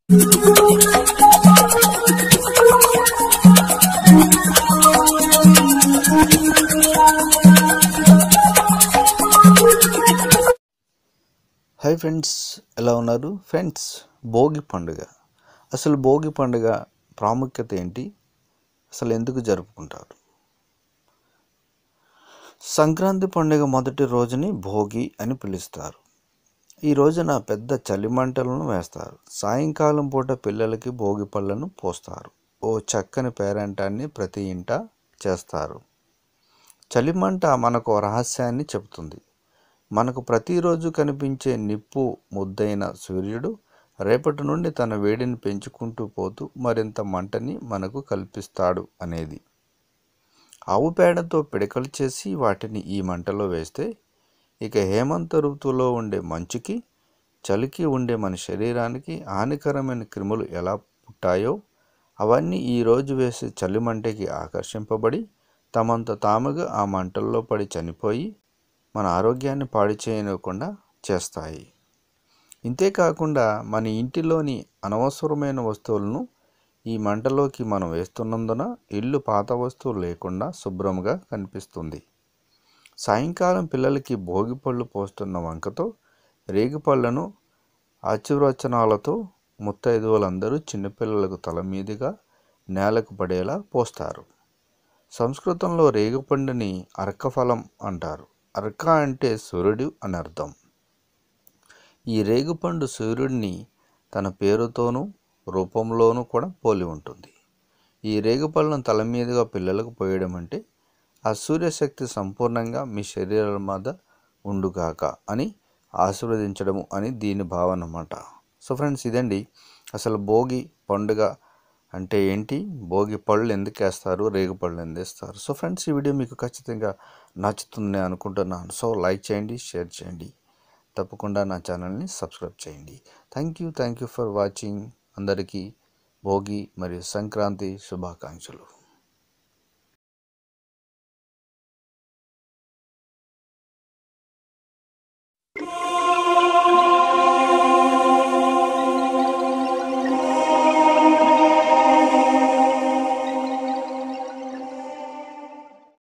Hi friends, ఎలా ఉన్నారు friends? Bhogi పండుగ. అసలు భోగి పండుగ ప్రాముఖ్యత ఏంటి? అసలు ఎందుకు జరుపుకుంటారు? సంక్రాంతి పండుగ మొదటి రోజుని భోగి అని పిలుస్తారు. ఈ రోజున పెద్ద చలిమంటలను వేస్తారు. సాయంకాలం పూట పిల్లలకి భోగి పళ్ళను పోస్తారు. ఓ చక్కని పేరంటాన్ని ప్రతి ఇంట చేస్తారు. చలిమంట మనకు రహస్యాన్ని చెబుతుంది. మనకు ప్రతిరోజు కనిపించే నిప్పు ముద్దైన సూర్యుడు రేపటి నుండి తన వేడిని పెంచుకుంటూ పోతూ మరింత మంటని మనకు కల్పిస్తాడు అనేది. ఆవు పేడతో పిడకలు చేసి వాటిని ఈ మంటలో వేస్తే ఇక హేమంత ఋతువులో ఉండే మంచుకి, చలికి ఉండే మన శరీరానికి హానికరమైన క్రిములు ఎలా పుట్టాయో అవన్నీ ఈరోజు వేసే చలిమంటకి ఆకర్షింపబడి తమంత తాముగా ఆ మంటల్లో పడి చనిపోయి మన ఆరోగ్యాన్ని పాడు చేయనివ్వకుండా చేస్తాయి. ఇంతేకాకుండా మన ఇంటిలోని అనవసరమైన వస్తువులను ఈ మంటలోకి మనం వేస్తున్నందున ఇల్లు పాత వస్తువులు లేకుండా శుభ్రంగా కనిపిస్తుంది. సాయంకాలం పిల్లలకి భోగి పళ్ళు పోస్తున్న వంకతో రేగిపళ్ళను ఆశీర్వచనాలతో ముత్తైదువులందరూ చిన్నపిల్లలకు తల మీదుగా నేలకు పడేలా పోస్తారు. సంస్కృతంలో రేగిపండుని అర్కఫలం అంటారు. అర్క అంటే సూర్యుడు అని అర్థం. ఈ రేగుపండు సూర్యుడిని తన పేరుతోనూ రూపంలోనూ కూడా పోలి ఉంటుంది. ఈ రేగుపళ్ళను తల మీదుగా పిల్లలకు పోయడం అంటే ఆ సూర్యశక్తి సంపూర్ణంగా మీ శరీరాల మీద ఉండుగాక అని ఆశీర్వదించడము అని దీని భావన అన్నమాట. సో ఫ్రెండ్స్, ఇదండి అసలు భోగి పండుగ అంటే ఏంటి, భోగి పళ్ళు ఎందుకు వేస్తారు, రేగుపళ్ళు ఎందుకు వేస్తారు. సో ఫ్రెండ్స్, ఈ వీడియో మీకు ఖచ్చితంగా నచ్చుతుందని అనుకుంటున్నాను. సో లైక్ చేయండి, షేర్ చేయండి, తప్పకుండా నా ఛానల్ని సబ్స్క్రైబ్ చేయండి. Thank you for watching. అందరికీ భోగి మరియు సంక్రాంతి శుభాకాంక్షలు.